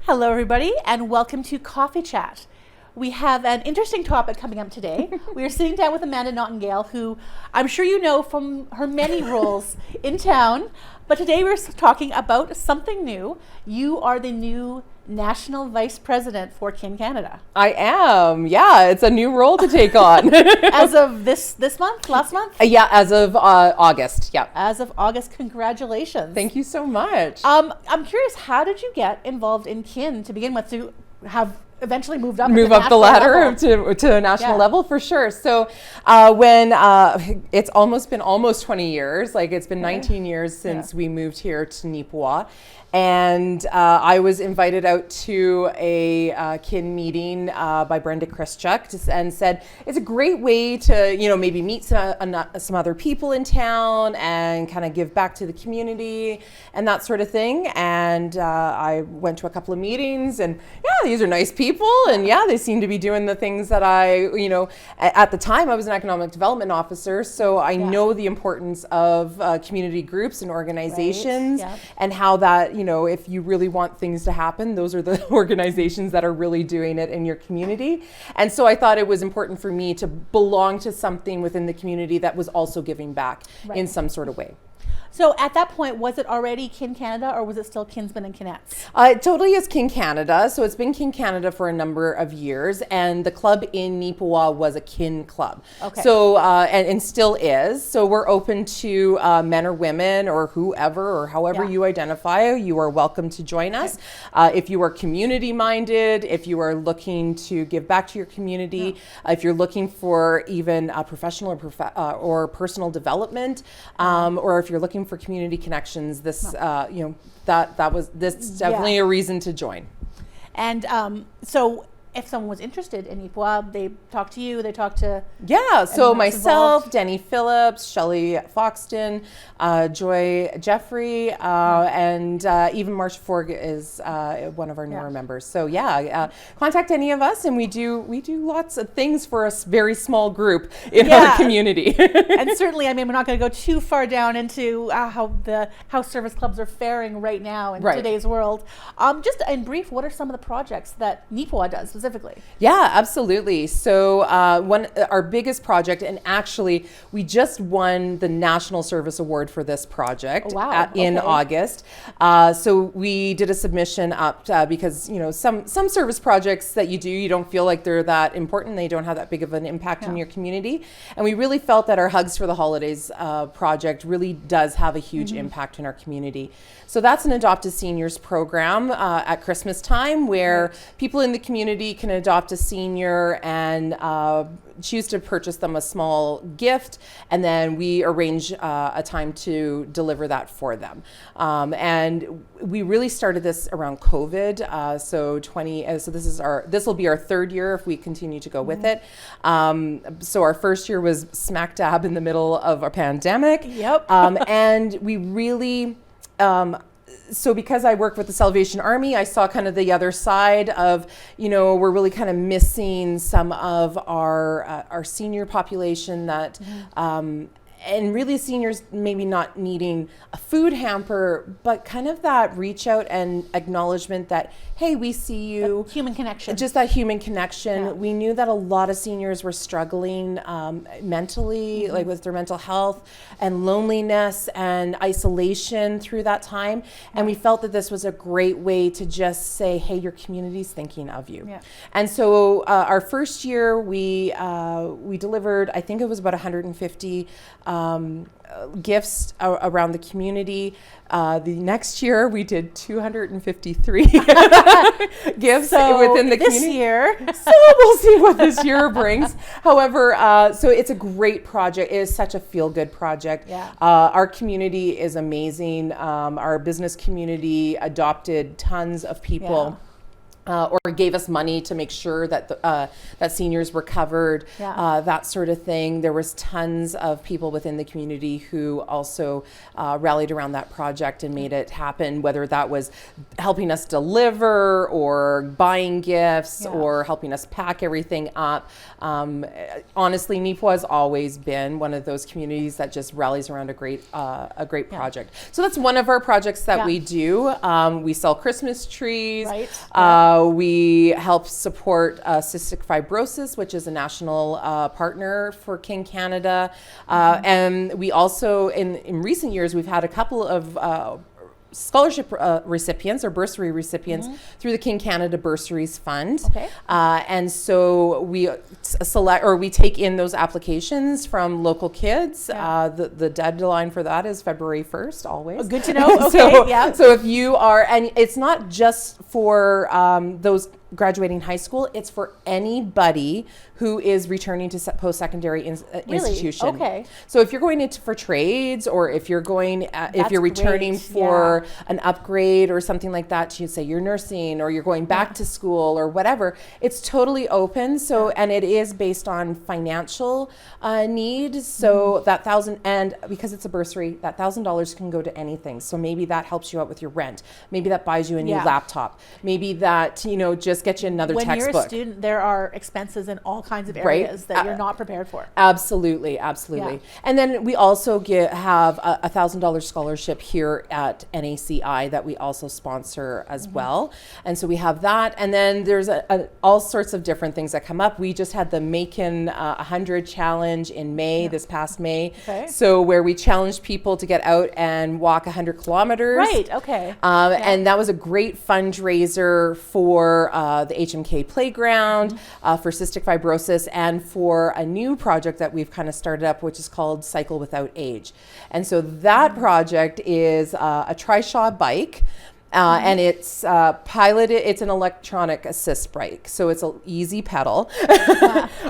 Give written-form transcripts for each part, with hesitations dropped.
Hello, everybody, and welcome to Coffee Chat. We have an interesting topic coming up today. We are sitting down with Amanda Naughton Gale, who I'm sure you know from her many roles in town. But today we're talking about something new. You are the new National Vice President for Kin Canada. I am. Yeah, it's a new role to take on. As of this month, last month? Yeah, as of August. Yeah. As of August, congratulations. Thank you so much. I'm curious, how did you get involved in Kin to begin with, to have eventually moved up the ladder to a national level, for sure. So when it's been almost 20 years, like it's been 19 years since we moved here to Nifua. And I was invited out to a kin meeting by Brenda Chrischuk and said, it's a great way to, maybe meet some other people in town and kind of give back to the community and that sort of thing. And I went to a couple of meetings and these are nice people. And they seem to be doing the things that at the time I was an economic development officer. So I know the importance of community groups and organizations and how that, if you really want things to happen, those are the organizations that are really doing it in your community. And so I thought it was important for me to belong to something within the community that was also giving back in some sort of way. So at that point, was it already Kin Canada or was it still Kinsmen and Kinettes? It totally is Kin Canada. So it's been Kin Canada for a number of years, and the club in Nifua was a kin club. Okay. So, and still is. So we're open to men or women or whoever or however you identify. You are welcome to join us. If you are community minded, if you are looking to give back to your community, if you're looking for even professional or personal development, or if you're looking for community connections, this this definitely a reason to join. And so if someone was interested in Nifua, they talk to you, they talk to... So myself, Denny Phillips, Shelley Foxton, Joy Jeffrey, and even Marsha Forg is one of our newer members. So contact any of us, and we do lots of things for a very small group in our community. And certainly, we're not going to go too far down into how the house service clubs are faring right now in today's world. Just in brief, what are some of the projects that Nifua does specifically? Yeah, absolutely. So our biggest project, and actually we just won the National Service Award for this project in August. So we did a submission up because some service projects that you don't feel like they're that important. They don't have that big of an impact in your community. And we really felt that our Hugs for the Holidays project really does have a huge impact in our community. So that's an Adopt a Seniors program at Christmas time where people in the community can adopt a senior and choose to purchase them a small gift, and then we arrange a time to deliver that for them. And we really started this around COVID. So this will be our third year if we continue to go with it. So our first year was smack dab in the middle of a pandemic. And we really so because I work with the Salvation Army, I saw kind of the other side of, we're really kind of missing some of our senior population that, and really seniors maybe not needing a food hamper, but kind of that reach out and acknowledgement that, hey, we see you. That human connection. Just that human connection. We knew that a lot of seniors were struggling mentally, like with their mental health and loneliness and isolation through that time. And we felt that this was a great way to just say, hey, your community's thinking of you. And so our first year we delivered, I think it was about 150 gifts around the community. The next year we did 253 gifts within the community. Year. So we'll see what this year brings. However, so it's a great project. It is such a feel-good project. Our community is amazing. Our business community adopted tons of people. or gave us money to make sure that that seniors were covered, that sort of thing. There was tons of people within the community who also rallied around that project and made it happen, whether that was helping us deliver or buying gifts or helping us pack everything up. Honestly, Nifua has always been one of those communities that just rallies around a great project. So that's one of our projects that we do. We sell Christmas trees. We help support cystic fibrosis, which is a national partner for King Canada. And we also, in recent years, we've had a couple of scholarship recipients or bursary recipients through the King Canada Bursaries Fund. And so we we take in those applications from local kids. The deadline for that is February 1st, always. Oh, good to know. Okay. So if you are, and it's not just for those graduating high school, it's for anybody who is returning to post-secondary institution. Okay. So if you're going into for trades, or if you're going, if you're returning for an upgrade or something like that, to say you're nursing or you're going back to school or whatever, it's totally open. So, and it is based on financial need. So that and because it's a bursary, that $1,000 can go to anything. So maybe that helps you out with your rent. Maybe that buys you a new laptop. Maybe that, just get you another textbook. When you're a student, there are expenses in all kinds of areas that you're not prepared for. Absolutely. And then we also have a $1,000 scholarship here at NACI that we also sponsor as well. And so we have that. And then there's all sorts of different things that come up. We just had the Macon 100 challenge in May, this past May. So where we challenged people to get out and walk 100 kilometers. And that was a great fundraiser for the HMK playground, for cystic fibrosis, and for a new project that we've kind of started up, which is called Cycle Without Age. And so that project is a Trishaw bike. And it's piloted, it's an electronic assist bike. So it's an easy pedal.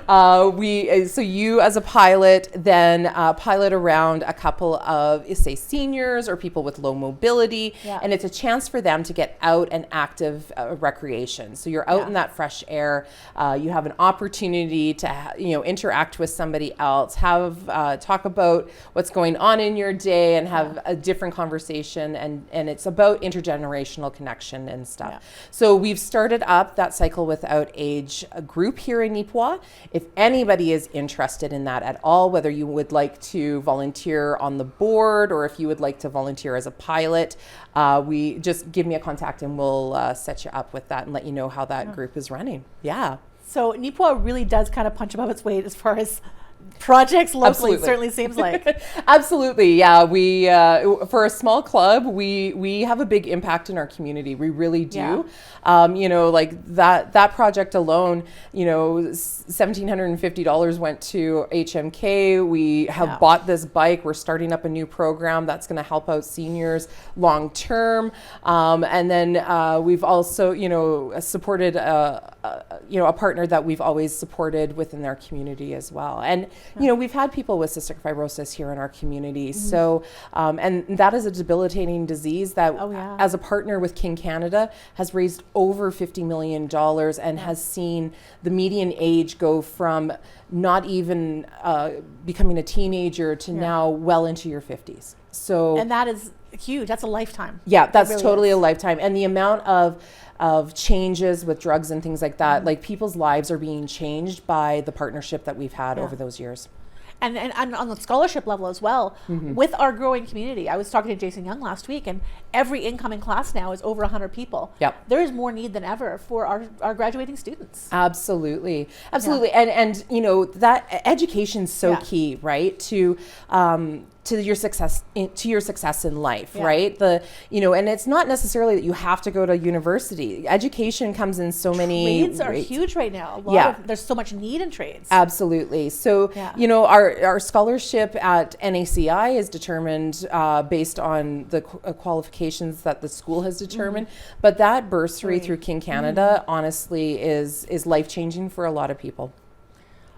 So you as a pilot then pilot around a couple of, say, seniors or people with low mobility. And it's a chance for them to get out and active recreation. So you're out in that fresh air. You have an opportunity to, interact with somebody else, talk about what's going on in your day and have a different conversation. And it's about intergenerational connection and stuff. So we've started up that Cycle Without Age group here in Nifua. If anybody is interested in that at all, whether you would like to volunteer on the board or if you would like to volunteer as a pilot, we just give me a contact and we'll set you up with that and let you know how that group is running. So Nifua really does kind of punch above its weight as far as projects locally. It certainly seems like. Absolutely, we for a small club, we have a big impact in our community. We really do. Like that project alone, $1,750 went to HMK. We have bought this bike. We're starting up a new program that's going to help out seniors long term. And then we've also, supported a partner that we've always supported within our community as well. And we've had people with cystic fibrosis here in our community. So, and that is a debilitating disease that, as a partner with King Canada, has raised over $50 million and has seen the median age go from not even becoming a teenager to now well into your 50s. So, and that is huge. That's a lifetime. Yeah, that's really totally a lifetime. And the amount of changes with drugs and things like that, like people's lives are being changed by the partnership that we've had over those years. And on the scholarship level as well, with our growing community. I was talking to Jason Young last week, and every incoming class now is over 100 people. There is more need than ever for our graduating students. Absolutely. And that education's so key, right? To your success in life, right? And it's not necessarily that you have to go to university. Education comes in so many trades are huge right now. There's so much need in trades. Absolutely. So our scholarship at NACI is determined based on the qualifications that the school has determined. But that bursary through King Canada, honestly, is life changing for a lot of people.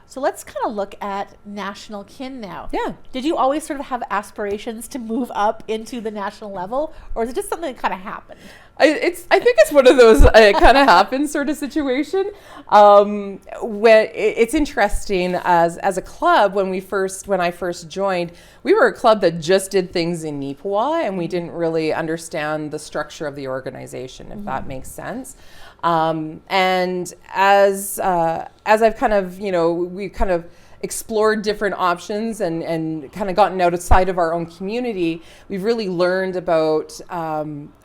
So let's kind of look at National Kin now. Yeah. Did you always sort of have aspirations to move up into the national level, or is it just something that kind of happened? I think it's one of those kind of happens sort of situation. When it's interesting as a club, when I first joined, we were a club that just did things in Nifua, and we didn't really understand the structure of the organization, if that makes sense. And as I've kind of, we kind of explored different options and kind of gotten outside of our own community, we've really learned about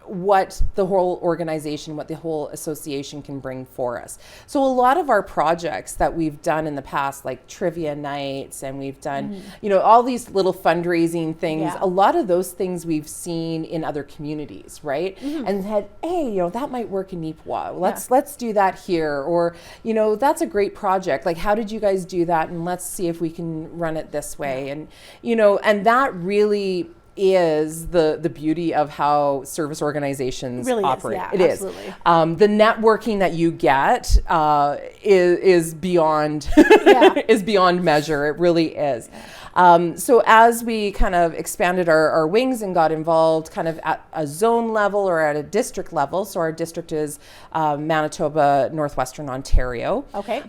what the whole organization, what the whole association can bring for us. So a lot of our projects that we've done in the past, like trivia nights, and we've done, all these little fundraising things, a lot of those things we've seen in other communities, right? And said, hey, that might work in Nifua. Let's do that here. Or, that's a great project. Like, how did you guys do that? And let's see if we can run it this way. And, and that really is the beauty of how service organizations really operate. It is. The networking that you get is beyond is beyond measure. It really is. So as we kind of expanded our wings and got involved kind of at a zone level or at a district level, so our district is Manitoba, Northwestern Ontario. Okay.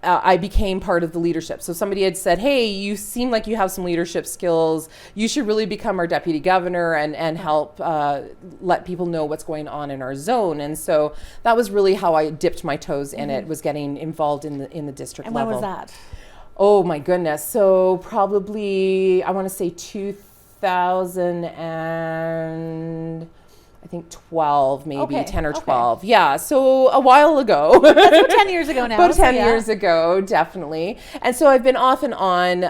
I became part of the leadership. So somebody had said, hey, you seem like you have some leadership skills. You should really become our deputy governor and help let people know what's going on in our zone. And so that was really how I dipped my toes in it, was getting involved in the district level. And when was that? Oh my goodness. So probably, I want to say 2000 and I think 12, maybe 10 or 12. Okay. Yeah, so a while ago. That's about 10 years ago now. About 10 years ago, definitely. And so I've been off and on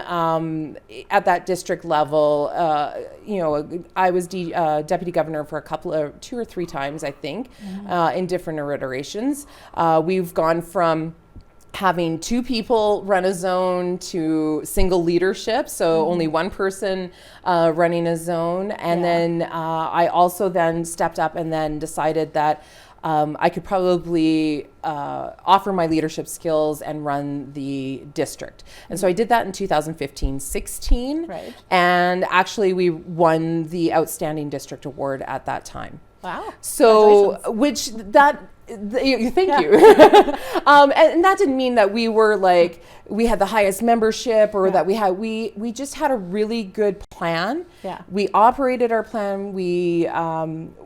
at that district level. I was deputy governor for two or three times, I think, in different iterations. We've gone from having two people run a zone to single leadership, so only one person running a zone. And then I also then stepped up and then decided that I could probably offer my leadership skills and run the district. And so I did that in 2015-16. Right. And actually we won the Outstanding District Award at that time. Wow. So, thank you. And that didn't mean that we were like, we had the highest membership or that we just had a really good plan. Yeah. We operated our plan. We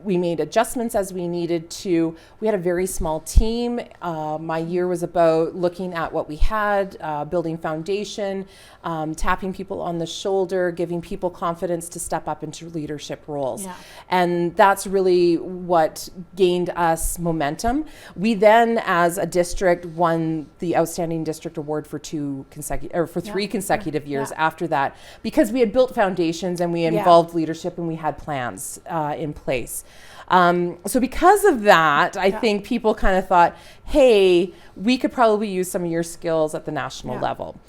made adjustments as we needed to. We had a very small team. My year was about looking at what we had, building foundation, tapping people on the shoulder, giving people confidence to step up into leadership roles. Yeah. And that's really what gained us momentum. We then, as a district, won the Outstanding District Award for three consecutive years after that, because we had built foundations and we involved leadership and we had plans in place. So because of that, I think people kind of thought, hey, we could probably use some of your skills at the national level.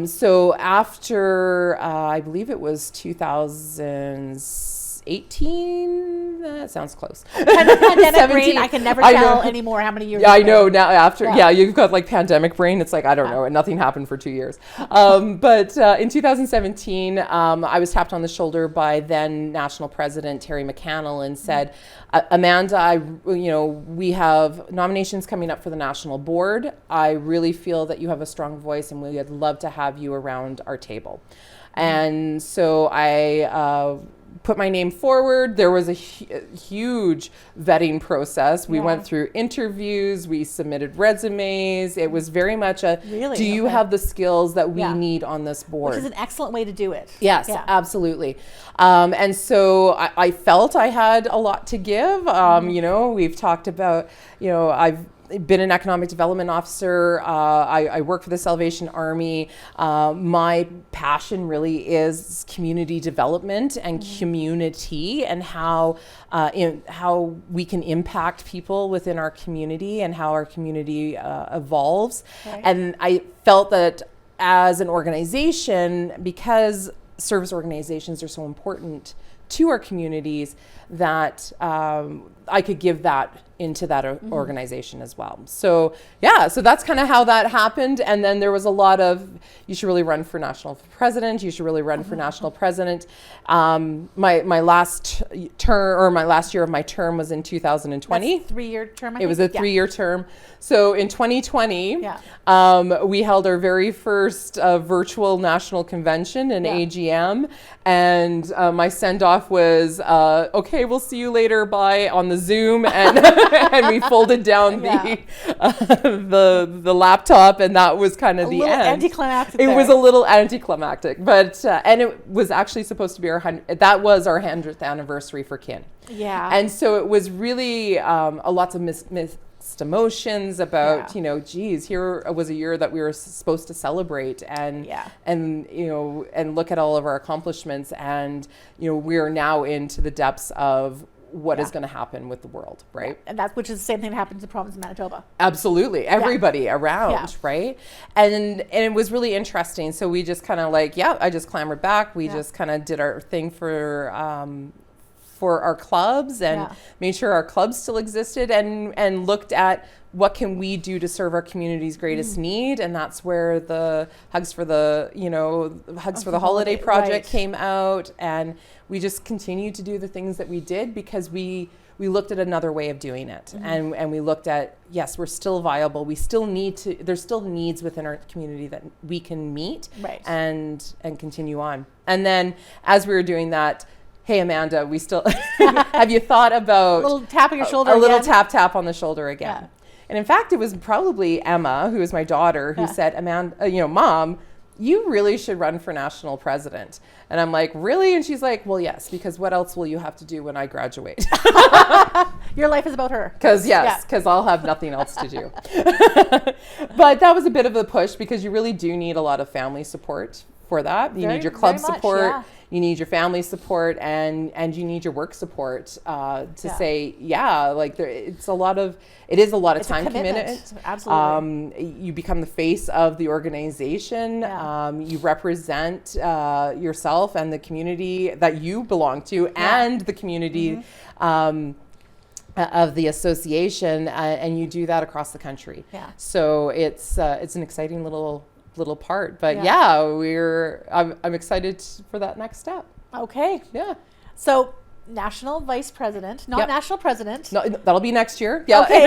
So after, I believe it was 2018, that sounds close. Pandemic brain, I can never tell anymore how many years. Yeah, I know now after, you've got like pandemic brain. It's like, I don't know, nothing happened for 2 years. But in 2017, I was tapped on the shoulder by then National President Terry McCannell and said, Amanda, we have nominations coming up for the national board. I really feel that you have a strong voice and we would love to have you around our table. And so I put my name forward. There was a huge vetting process. We went through interviews, we submitted resumes. It was very much do you have the skills that we need on this board? Which is an excellent way to do it. Yes, absolutely. And so I felt I had a lot to give. We've talked about, I've been an economic development officer. I work for the Salvation Army. My passion really is community development and community, and how we can impact people within our community and how our community evolves. Right. And I felt that as an organization, because service organizations are so important to our communities, that I could give that into that organization as well. So yeah, so that's kind of how that happened. And then there was a lot of, you should really run for national president. You should really run for national president. My last term, or my last year of my term, was in 2020. That's 3-year term, I think? It was a 3-year term. So in 2020, we held our very first virtual national convention and AGM. And my send-off was, okay, we'll see you later, bye, on the Zoom. And and we folded down the laptop, and that was kind of the end. Anticlimactic. It was a little anticlimactic, but and it was actually supposed to be our 100th anniversary for Kin. Yeah. And so it was really lots of mixed emotions about, you know, geez, here was a year that we were supposed to celebrate and you know, and look at all of our accomplishments, and you know, we're now into the depths of what is going to happen with the world, right? And that's, which is the same thing that happened to the province of Manitoba. Absolutely. Everybody around, right? And it was really interesting. So we just kind of like, I just clambered back. We just kind of did our thing for our clubs, and made sure our clubs still existed, and looked at what can we do to serve our community's greatest need. And that's where the Hugs for the, you know, Hugs for the Holiday project came out. And we just continued to do the things that we did because we looked at another way of doing it. And we looked at, yes, we're still viable. We still need to, there's still needs within our community that we can meet and continue on. And then as we were doing that, hey, Amanda, we still, have you thought about a little tap on your shoulder a little tap on the shoulder again? Yeah. And in fact, it was probably Emma, who is my daughter, who said, Amanda, you know, Mom, you really should run for national president. And I'm like, really? And she's like, well, yes, because what else will you have to do when I graduate? Your life is about her. Because I'll have nothing else to do. But that was a bit of a push, because you really do need a lot of family support for that. You need your club support. You need your family support, and you need your work support to say, like it is a lot of time commitment. Absolutely. You become the face of the organization. You represent yourself and the community that you belong to, and the community of the association, and you do that across the country. So it's an exciting little part, but I'm excited for that next step. Okay. Yeah. So national vice president, not national president. No, that'll be next year. Yeah. Okay.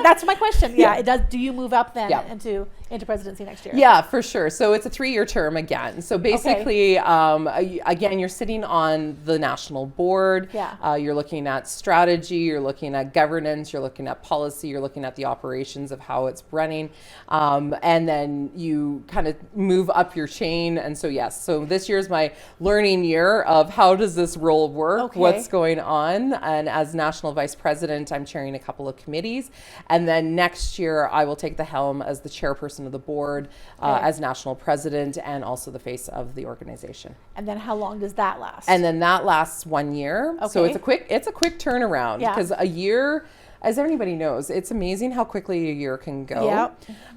That's my question. Yeah. It does. Do you move up then into presidency next year? Yeah, for sure. So it's a 3-year term again. So basically, again, you're sitting on the national board. You're looking at strategy. You're looking at governance. You're looking at policy. You're looking at the operations of how it's running. And then you kind of move up your chain. And so, so this year's my learning year of how does this role work? What's going on? And as national vice president, I'm chairing a couple of committees. And then next year, I will take the helm as the chairperson of the board, as national president, and also the face of the organization. And then how long does that last? And then that lasts 1 year. So it's a quick turnaround, because a year, as everybody knows, it's amazing how quickly a year can go.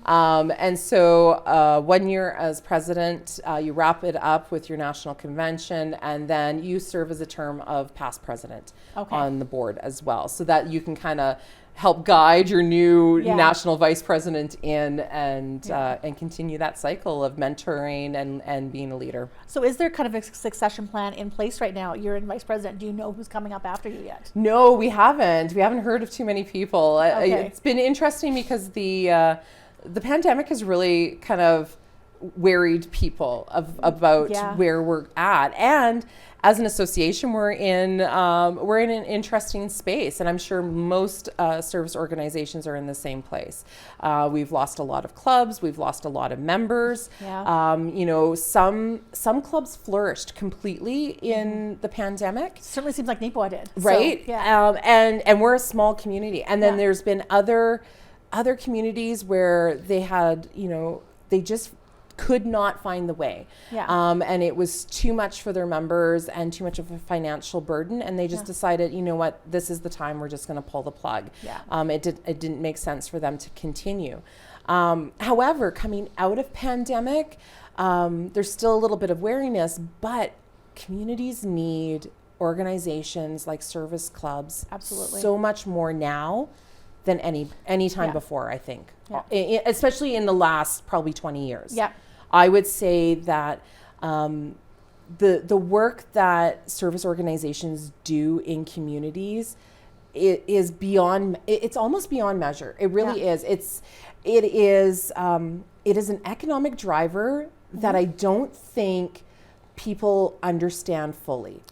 And so 1 year as president, you wrap it up with your national convention, and then you serve as a term of past president on the board as well, so that you can kind of help guide your new national vice president in, and continue that cycle of mentoring and being a leader. So is there kind of a succession plan in place right now? You're in vice president. Do you know who's coming up after you yet? No, we haven't. We haven't heard of too many people. It's been interesting because the pandemic has really kind of worried people about where we're at, and as an association, we're in an interesting space, and I'm sure most service organizations are in the same place. We've lost a lot of clubs, we've lost a lot of members. You know, some clubs flourished completely in the pandemic. Certainly seems like Nifua did, right? So, and we're a small community, and then there's been other communities where they had, you know, they just could not find the way. And it was too much for their members and too much of a financial burden. And they just decided, you know what, this is the time we're just going to pull the plug. It didn't make sense for them to continue. However, coming out of pandemic, there's still a little bit of wariness, but communities need organizations like service clubs absolutely so much more now than any time before, I think. Especially in the last probably 20 years. Yeah. I would say that the work that service organizations do in communities, it's almost beyond measure. It really is. It is an economic driver that I don't think people understand fully.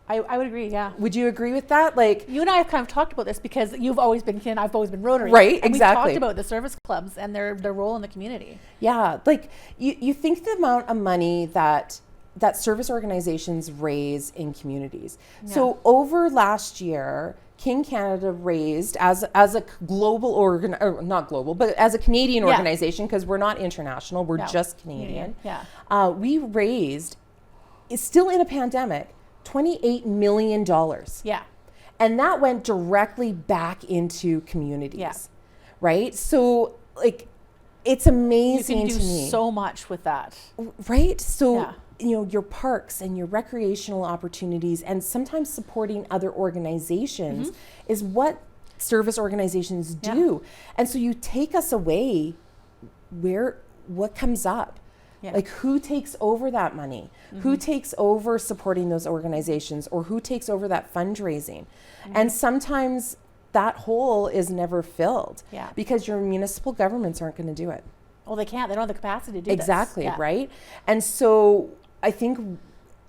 I would agree, yeah. Would you agree with that? Like, you and I have kind of talked about this because you've always been Kin, I've always been Rotary. Right, and exactly. We've talked about the service clubs and their role in the community. Yeah, like you think the amount of money that service organizations raise in communities. Yeah. So over last year, King Canada raised as a global not global, but as a Canadian organization, because we're not international, we're just Canadian. Yeah. We raised, still in a pandemic, $28 million. Yeah. And that went directly back into communities. Yeah. Right? So like, it's amazing to me. You can do so much with that. Right? So, your parks and your recreational opportunities and sometimes supporting other organizations is what service organizations do. And so you take us away, what comes up? Yeah. Like, who takes over that money? Who takes over supporting those organizations, or who takes over that fundraising? And sometimes that hole is never filled because your municipal governments aren't going to do it. Well, they can't. They don't have the capacity to do exactly, right? And so I think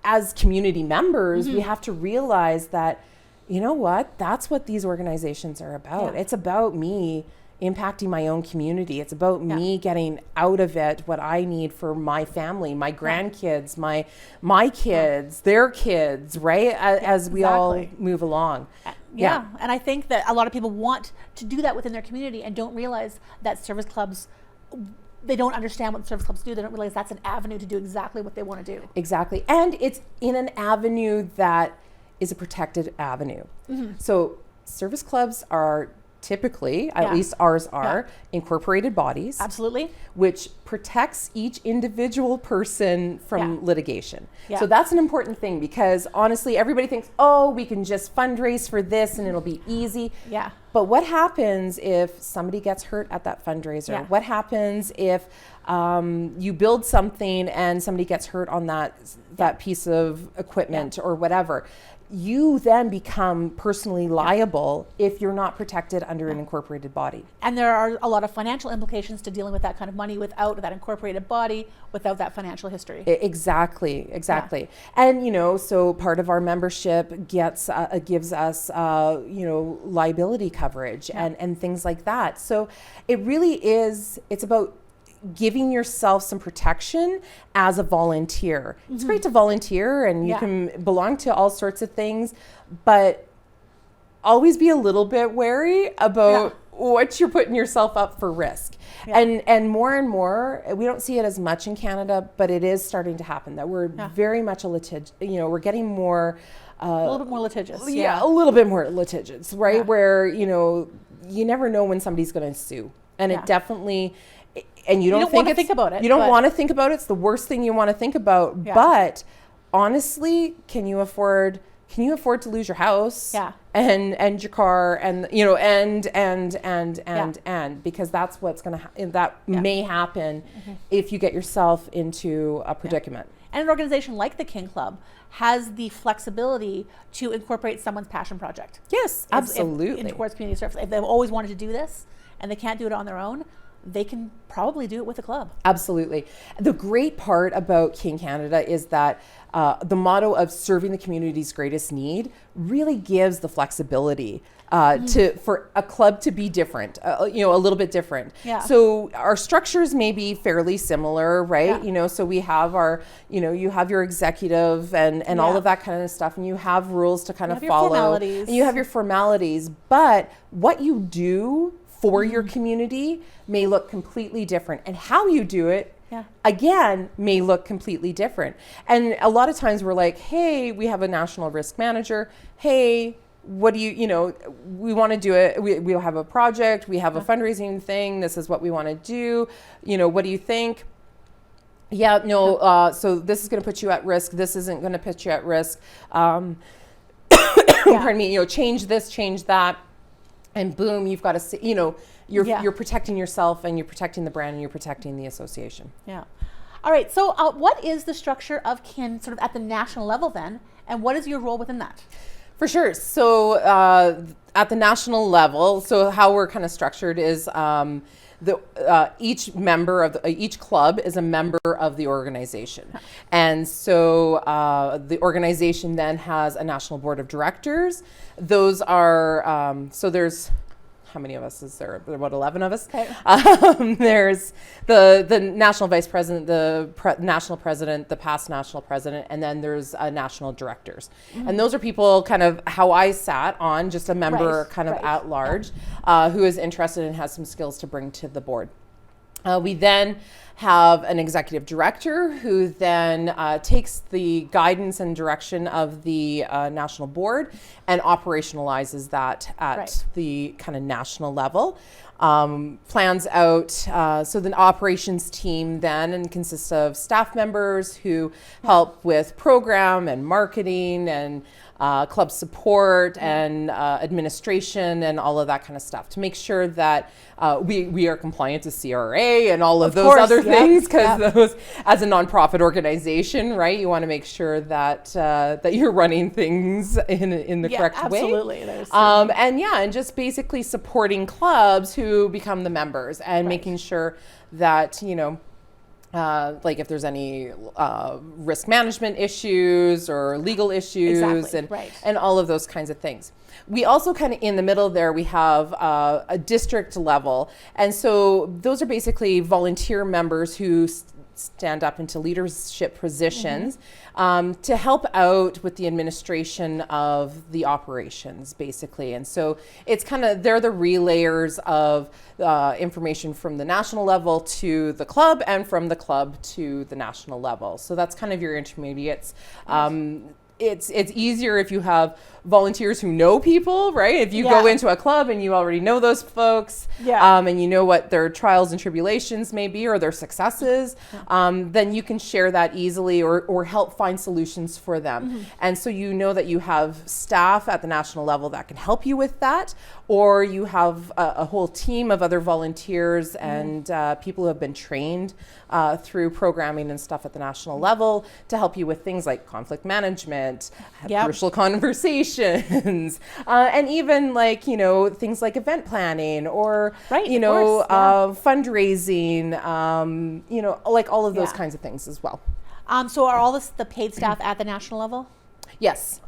as community members, we have to realize that, you know what, that's what these organizations are about. It's about me impacting my own community. It's about me getting out of it what I need for my family, my grandkids, my kids, their kids, right? As we all move along. Yeah, and I think that a lot of people want to do that within their community and don't realize that service clubs, they don't understand what service clubs do. They don't realize that's an avenue to do exactly what they want to do. Exactly. And it's in an avenue that is a protected avenue. So service clubs are typically, at least ours are, incorporated bodies. Absolutely. Which protects each individual person from litigation. So that's an important thing, because honestly, everybody thinks, oh, we can just fundraise for this and it'll be easy. Yeah. But what happens if somebody gets hurt at that fundraiser? What happens if you build something and somebody gets hurt on that piece of equipment or whatever? You then become personally liable if you're not protected under an incorporated body. And there are a lot of financial implications to dealing with that kind of money without that incorporated body, without that financial history. Exactly. And, so part of our membership gives us, liability coverage and things like that. So it really is, it's about giving yourself some protection as a volunteer. It's great to volunteer and you can belong to all sorts of things, but always be a little bit wary about what you're putting yourself up for risk. And more, we don't see it as much in Canada, but it is starting to happen, that we're very much we're getting more... a little bit more litigious. A little bit more litigious, right? Yeah. Where, you never know when somebody's going to sue. And it definitely... And you don't want to think about it. You don't want to think about it. It's the worst thing you want to think about. Yeah. But honestly, can you afford to lose your house? Yeah. And your car and and because that's what's going to may happen if you get yourself into a predicament. And an organization like the King Club has the flexibility to incorporate someone's passion project. Yes, absolutely. Towards community service. If they've always wanted to do this and they can't do it on their own, they can probably do it with a club. Absolutely. The great part about King Canada is that the motto of serving the community's greatest need really gives the flexibility for a club to be different, a little bit different. Yeah. So our structures may be fairly similar, right? Yeah. So we have our, you have your executive and all of that kind of stuff, and you have rules to kind of follow. And you have your formalities, but what you do for your community may look completely different, and how you do it again may look completely different. And a lot of times we're like, hey, we have a national risk manager, hey, what do we want to do it, we'll have a project, we have a fundraising thing, this is what we want to do, what do you think? So this is going to put you at risk, this isn't going to put you at risk, pardon me, change this, change that. and boom, you've got to, you're protecting yourself, and you're protecting the brand, and you're protecting the association. Yeah. All right. So what is the structure of KIN sort of at the national level then, and what is your role within that? For sure. So at the national level, so how we're kind of structured is each member of each club is a member of the organization. And so the organization then has a national board of directors. Those are, so there's, how many of us is there? About 11 of us. Okay. There's the national vice president, the national president, the past national president, and then there's national directors. Mm-hmm. And those are people kind of how I sat on, just a member kind of at large, who is interested and has some skills to bring to the board. We then have an executive director who then takes the guidance and direction of the national board and operationalizes that at the kind of national level. Plans out, so the operations team then consists of staff members who help with program and marketing and club support and administration and all of that kind of stuff to make sure that we are compliant to CRA and all of those other things, because those, as a nonprofit organization, right, you want to make sure that that you're running things in the correct way. Absolutely. And just basically supporting clubs who become the members and making sure that, like if there's any risk management issues or legal issues and all of those kinds of things. We also kind of in the middle there, we have a district level. And so those are basically volunteer members who stand up into leadership positions to help out with the administration of the operations, basically. And so it's kind of, they're the relayers of information from the national level to the club and from the club to the national level. So that's kind of your intermediates. It's easier if you have volunteers who know people, right? If you go into a club and you already know those folks, and you know what their trials and tribulations may be or their successes, then you can share that easily or help find solutions for them. And so you know that you have staff at the national level that can help you with that, or you have a whole team of other volunteers and people who have been trained through programming and stuff at the national level to help you with things like conflict management, crucial conversations, and even like, things like event planning or, fundraising, like all of those kinds of things as well. So are all the paid staff at the national level? Yes.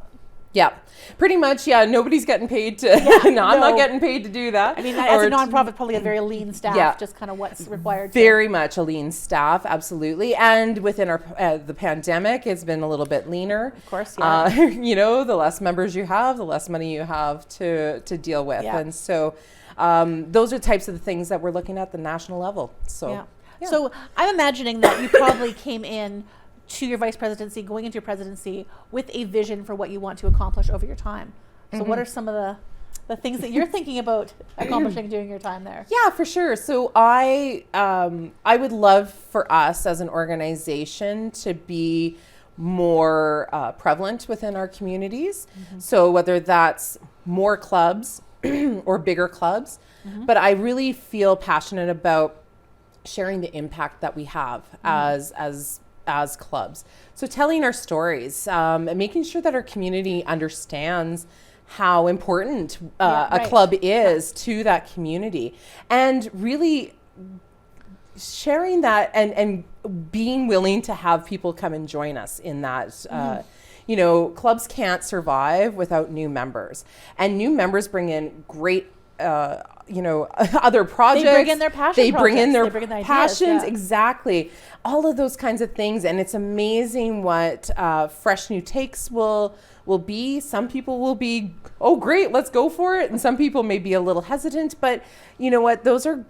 Yeah, pretty much. Yeah, nobody's getting paid to. I'm not getting paid to do that. I mean, as a nonprofit, probably a very lean staff. Just kind of what's required. Very much a lean staff, absolutely. And within our the pandemic, it's been a little bit leaner. Of course, the less members you have, the less money you have to deal with, and so those are types of the things that we're looking at the national level. So, so I'm imagining that you probably came in to your vice presidency, going into your presidency with a vision for what you want to accomplish over your time. So what are some of the things that you're thinking about accomplishing during your time there? Yeah, for sure. So I would love for us as an organization to be more prevalent within our communities. So whether that's more clubs or bigger clubs, but I really feel passionate about sharing the impact that we have as clubs. So telling our stories, and making sure that our community understands how important a club is to that community, and really sharing that and being willing to have people come and join us in that. Clubs can't survive without new members, and new members bring in great other projects. They bring in their passion. They bring in their passions. Exactly. All of those kinds of things. And it's amazing what fresh new takes will be. Some people will be, oh, great, let's go for it. And some people may be a little hesitant. But you know what? Those are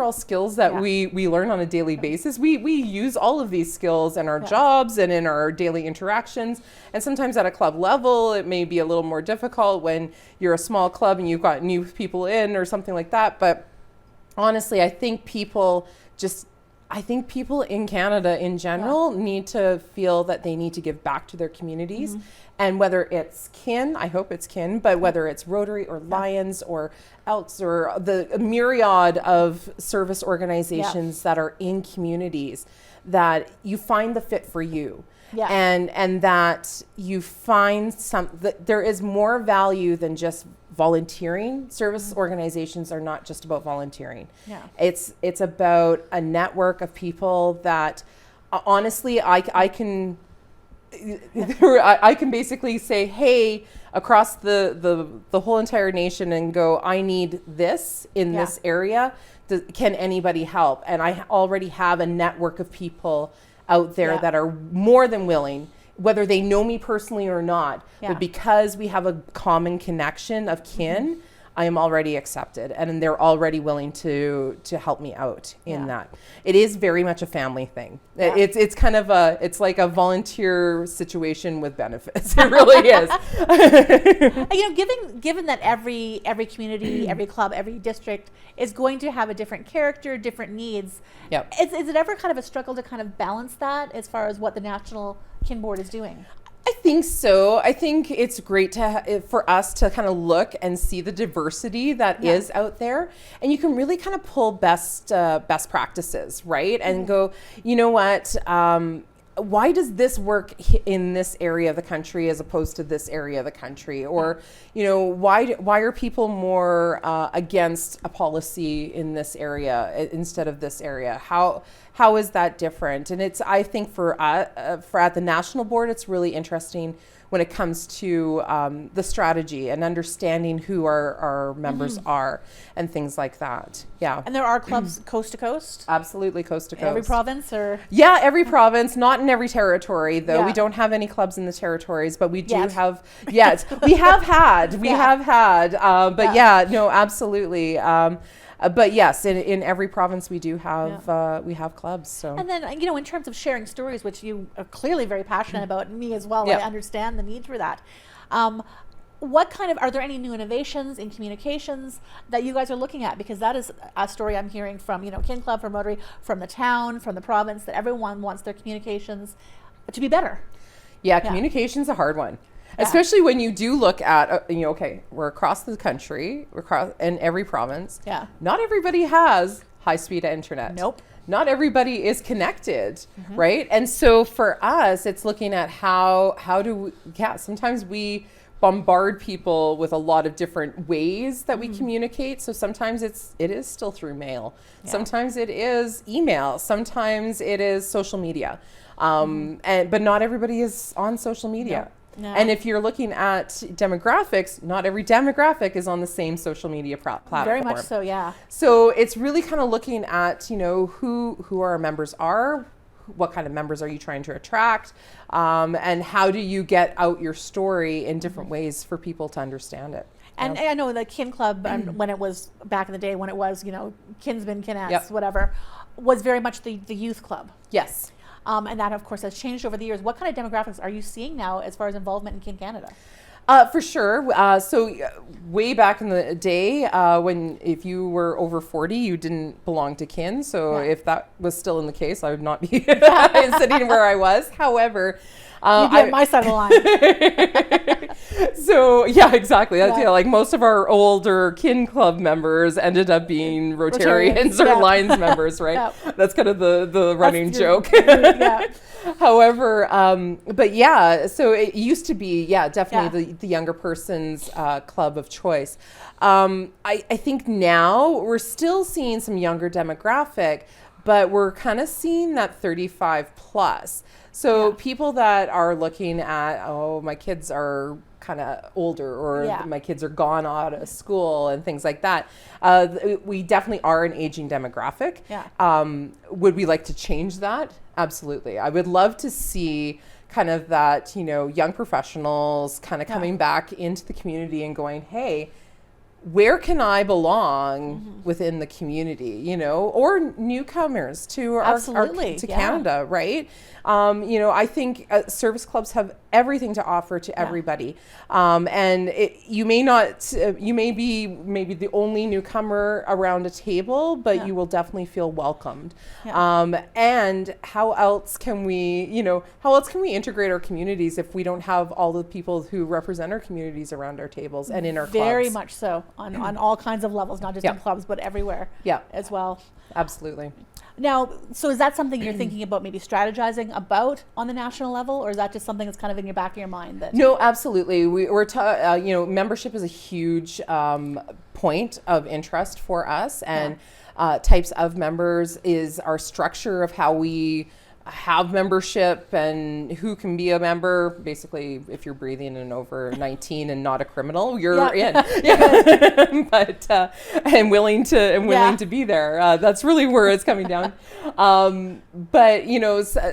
all skills that we learn on a daily basis. We use all of these skills in our jobs and in our daily interactions. And sometimes at a club level, it may be a little more difficult when you're a small club and you've got new people in or something like that. But honestly, I think people in Canada in general need to feel that they need to give back to their communities. And whether it's KIN, I hope it's KIN, but whether it's Rotary or Lions or else, or the myriad of service organizations that are in communities, that you find the fit for you. Yeah. And that you find that there is more value than just volunteering. Service organizations are not just about volunteering. Yeah. It's about a network of people that honestly I can basically say, hey, across the whole entire nation, and go, I need this in this area. Can anybody help? And I already have a network of people out there that are more than willing, whether they know me personally or not, but because we have a common connection of kin, I am already accepted, and they're already willing to help me out in that. It is very much a family thing. Yeah. It's kind of it's like a volunteer situation with benefits. It really is. Given that every community, every club, every district is going to have a different character, different needs. Yep. Is it ever kind of a struggle to kind of balance that as far as what the National Kin Board is doing? I think so. I think it's great for us to kind of look and see the diversity that is out there, and you can really kind of pull best practices, right? And go, you know what? Why does this work in this area of the country as opposed to this area of the country? Or, you know, why are people more against a policy in this area instead of this area? How is that different? And I think for at the national board, it's really interesting when it comes to the strategy and understanding who our members are and things like that. Yeah. And there are clubs coast to coast? Absolutely, coast to coast. Every province, or? Yeah, every province, not in every territory, though. Yeah. We don't have any clubs in the territories, but we do have, we have had, but no, absolutely. But yes, in every province we do have we have clubs. So, and then in terms of sharing stories, which you are clearly very passionate about, and me as well. I understand the need for that. Are there any new innovations in communications that you guys are looking at? Because that is a story I'm hearing from Kin Club, from Rotary, from the town, from the province, that everyone wants their communications to be better. Yeah, communication's a hard one. Especially when you do look at, we're across the country, in every province. Yeah. Not everybody has high-speed internet. Nope. Not everybody is connected, right? And so for us, it's looking at how do sometimes we bombard people with a lot of different ways that we communicate. So sometimes it is still through mail. Yeah. Sometimes it is email. Sometimes it is social media. But not everybody is on social media. No. No. And if you're looking at demographics, not every demographic is on the same social media platform. Very much so, yeah. So it's really kind of looking at, who our members are, what kind of members are you trying to attract, and how do you get out your story in different ways for people to understand it. And I know the Kin Club, when it was back in the day, when it was, kinsmen, kinettes, whatever, was very much the youth club. Yes. And that, of course, has changed over the years. What kind of demographics are you seeing now as far as involvement in Kin Canada? For sure. So way back in the day, if you were over 40, you didn't belong to Kin. So if that was still in the case, I would not be sitting where I was. However, you'd be on my side of the line. So yeah, exactly. That's, like most of our older Kin Club members ended up being Rotarians or Lions members, right? That's kind of the running joke. However, so it used to be, definitely the younger person's club of choice. I think now we're still seeing some younger demographic, but we're kind of seeing that 35 plus. So people that are looking at, my kids are kind of older, or my kids are gone out of school and things like that. We definitely are an aging demographic. Would we like to change that? Absolutely. I would love to see kind of that, young professionals kind of coming back into the community and going, hey, where can I belong within the community, or newcomers to Canada, right? I think service clubs have everything to offer to everybody. And you may be maybe the only newcomer around a table, but you will definitely feel welcomed. And how else can we integrate our communities if we don't have all the people who represent our communities around our tables and in our clubs? Very much so. on all kinds of levels, not just in clubs, but everywhere as well. Absolutely. Now, so is that something you're thinking about maybe strategizing about on the national level, or is that just something that's kind of in your back of your mind? That No, absolutely. Membership is a huge point of interest for us, and types of members is our structure of how we have membership and who can be a member. Basically, if you're breathing and over 19 and not a criminal, you're in. But and willing to be there. That's really where it's coming down. But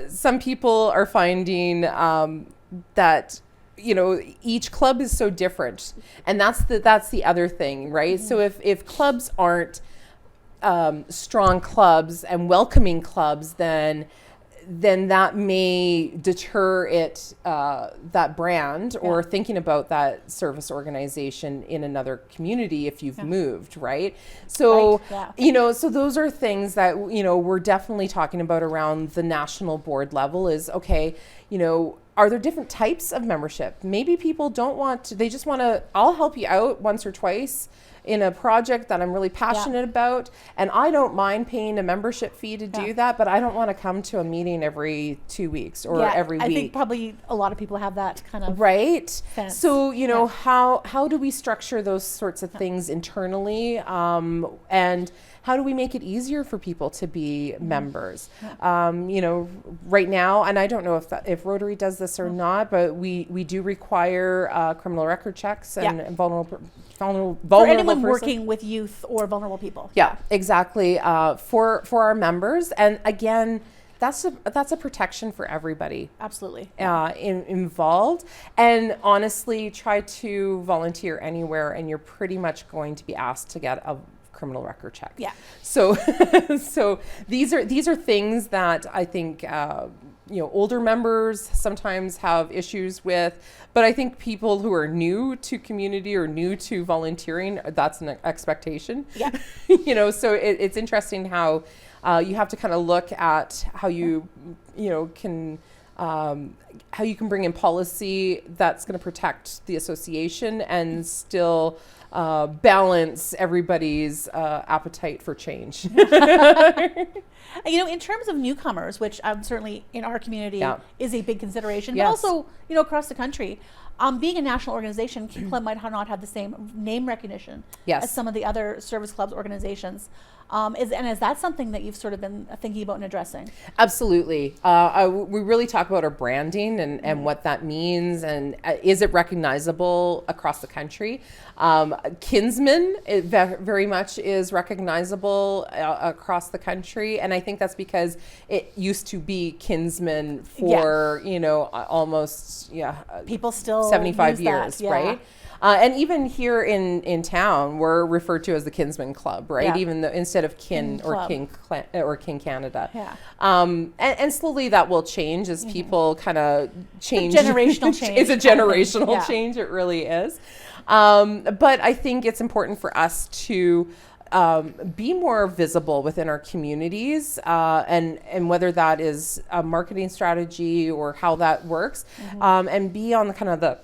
some people are finding that each club is so different, and that's the other thing, right? So if clubs aren't strong clubs and welcoming clubs, then that may deter that brand or thinking about that service organization in another community if you've moved, right? So, so those are things that, we're definitely talking about around the national board level is, okay, are there different types of membership? Maybe people don't want to, they just want to, I'll help you out once or twice in a project that I'm really passionate about, and I don't mind paying a membership fee to do that, but I don't want to come to a meeting every 2 weeks or every week. I think probably a lot of people have that kind of sense. So how do we structure those sorts of things internally, and how do we make it easier for people to be members? Right now, and I don't know if Rotary does this or not, but we do require criminal record checks and vulnerable for anyone working with youth or vulnerable people. Yeah, exactly. For our members, and again, that's a protection for everybody. Absolutely. Involved, and honestly, try to volunteer anywhere, and you're pretty much going to be asked to get a criminal record check. Yeah. So these are things that I think older members sometimes have issues with, but I think people who are new to community or new to volunteering, that's an expectation. Yeah. So it's interesting how you have to kind of look at how you can how you can bring in policy that's going to protect the association and still balance everybody's appetite for change. In terms of newcomers, which certainly in our community is a big consideration, but also, across the country, being a national organization, King Club might not have the same name recognition as some of the other service clubs organizations. Is that something that you've sort of been thinking about and addressing? Absolutely. We really talk about our branding and what that means, and is it recognizable across the country? Kinsman, it very much is recognizable across the country, and I think that's because it used to be Kinsman for almost people still 75 use years, that, right? And even here in town, we're referred to as the Kinsman Club, right? Even though instead of Kin or King Canada. Yeah. And slowly that will change as people kind of change. It's a generational change. It's a generational change. It really is. But I think it's important for us to be more visible within our communities, and whether that is a marketing strategy or how that works, and be on the kind of the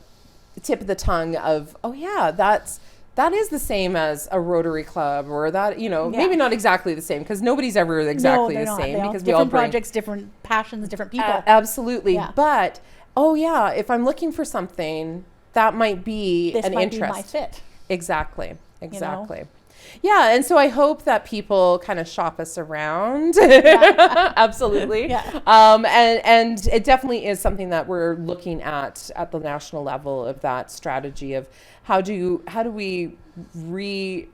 tip of the tongue of, that is the same as a Rotary Club, or that, maybe not exactly the same, because nobody's ever exactly the same, because we all different projects, different passions, different people. Absolutely. Yeah. But if I'm looking for something, that might be this an might interest. Be my fit. Exactly. Yeah, and so I hope that people kind of shop us around. Absolutely. And it definitely is something that we're looking at the national level, of that strategy of how do we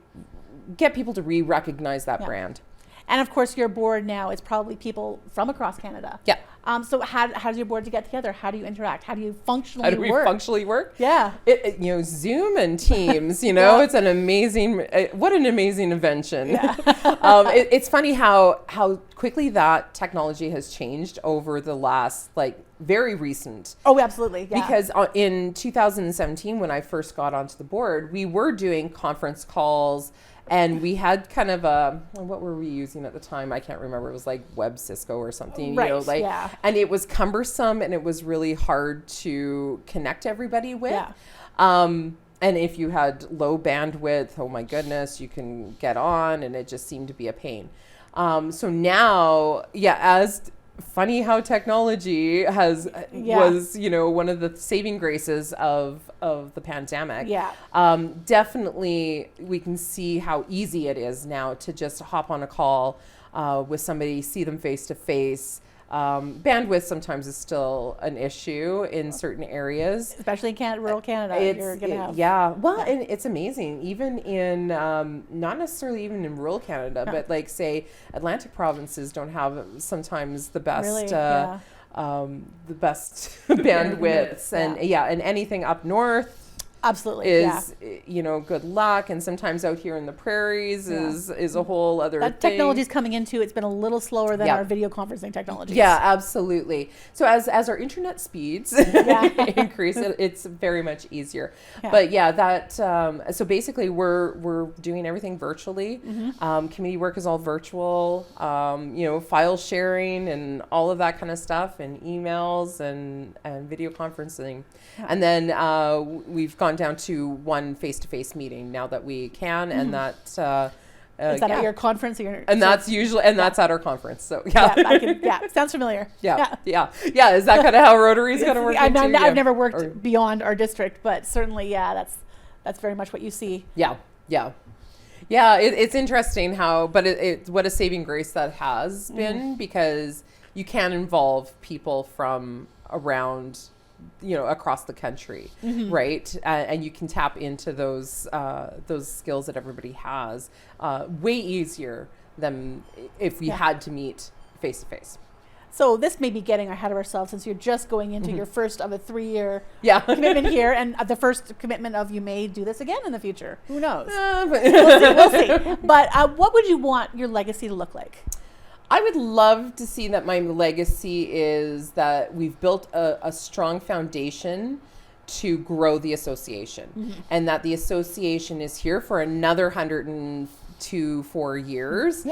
get people to recognize that brand. And of course, your board now is probably people from across Canada. Yeah. So how does your board get together? How do you interact? How do you functionally work? How do we functionally work? Yeah. Zoom and Teams, it's an amazing, what an amazing invention. Yeah. It's funny how quickly that technology has changed over the last, very recent. Oh, absolutely. Yeah. Because in 2017, when I first got onto the board, we were doing conference calls. And we had kind of what were we using at the time? I can't remember. It was like Web Cisco or something, and it was cumbersome and it was really hard to connect everybody with. Yeah. And if you had low bandwidth, oh my goodness, you can get on, and it just seemed to be a pain. So now, as funny how technology was, one of the saving graces of the pandemic. Definitely we can see how easy it is now to just hop on a call with somebody, see them face to face. Bandwidth sometimes is still an issue in certain areas, especially in rural Canada. And it's amazing, even in not necessarily even in rural Canada, but like say Atlantic provinces don't have sometimes the best the best bandwidths, and anything up north. Absolutely. Is, good luck. And sometimes out here in the prairies is a whole other thing. Technology is coming into, it's been a little slower than our video conferencing technologies. Yeah, absolutely. So as our internet speeds increase, it's very much easier. But so basically we're doing everything virtually. Committee work is all virtual, file sharing and all of that kind of stuff, and emails and video conferencing. And then we've gone down to one face-to-face meeting now that we can, and that is that at your conference? That's usually that's at our conference. So sounds familiar. Is that kind of how Rotary is going to work? I've never worked beyond our district, but certainly that's very much what you see. It's interesting how, but it's what a saving grace that has been, because you can involve people from around across the country, right? And you can tap into those skills that everybody has way easier than if we had to meet face to face. So this may be getting ahead of ourselves, since you're just going into your first of a 3-year commitment here, and the first commitment of you may do this again in the future. Who knows? We'll see. But what would you want your legacy to look like? I would love to see that my legacy is that we've built a strong foundation to grow the association, and that the association is here for another 104 years.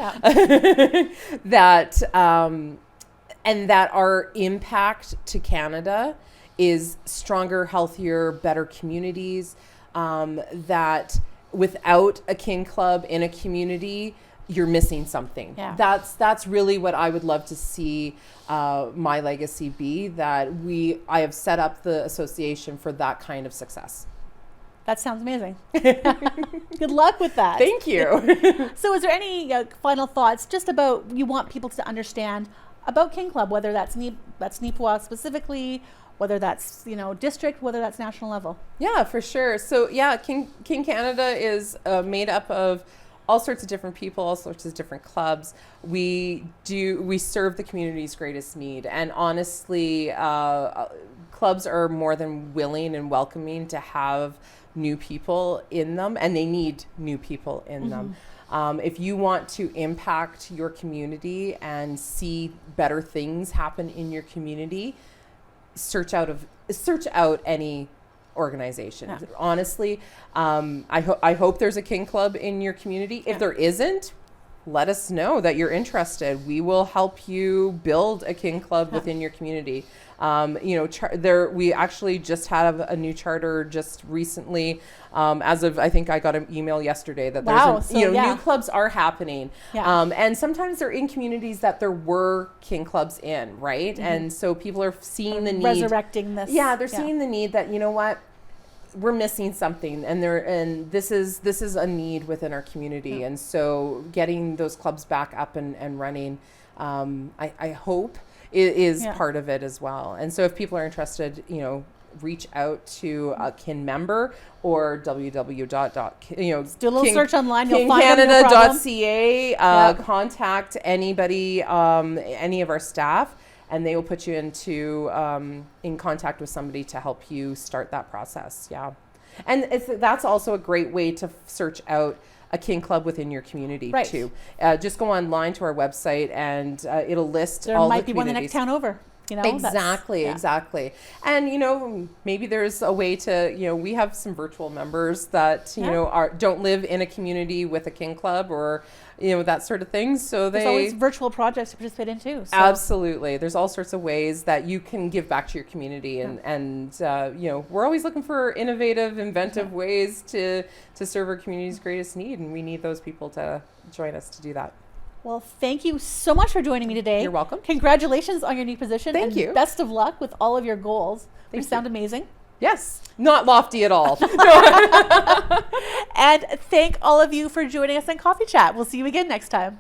And that our impact to Canada is stronger, healthier, better communities. That without a King Club in a community, you're missing something. That's really what I would love to see my legacy be, that I have set up the association for that kind of success. That sounds amazing. Good luck with that. Thank you. So is there any final thoughts just about, you want people to understand about King Club, whether that's Nifua specifically, whether that's district, whether that's national level? Yeah, for sure. So King Canada is made up of all sorts of different people, all sorts of different clubs. We serve the community's greatest need, and honestly, clubs are more than willing and welcoming to have new people in them, and they need new people in them. If you want to impact your community and see better things happen in your community, search out any organization. Honestly, I hope there's a King Club in your community. If there isn't, let us know that you're interested. We will help you build a King Club within your community. We actually just have a new charter just recently. As of, I think I got an email yesterday that there's new clubs are happening. And sometimes they're in communities that there were King Clubs in, right? And so people are seeing the need. Resurrecting this. They're seeing the need that, we're missing something, and this is a need within our community. And so getting those clubs back up and running, I hope is part of it as well. And so if people are interested, reach out to a kin member or do a little search online, you'll find kingcanada.ca. Contact anybody, any of our staff, and they will put you in contact with somebody to help you start that process. And that's also a great way to search out a King Club within your community too. Just go online to our website, and it'll list all the communities. There might be one the next town over. you know? Exactly. And, maybe there's a way to, we have some virtual members that, don't live in a community with a King Club or, that sort of thing. So there's always virtual projects to participate in too. So. Absolutely. There's all sorts of ways that you can give back to your community. And we're always looking for innovative, inventive ways to serve our community's greatest need. And we need those people to join us to do that. Well, thank you so much for joining me today. You're welcome. Congratulations on your new position. Thank you. Best of luck with all of your goals. They sound amazing. Yes. Not lofty at all. And thank all of you for joining us on Coffee Chat. We'll see you again next time.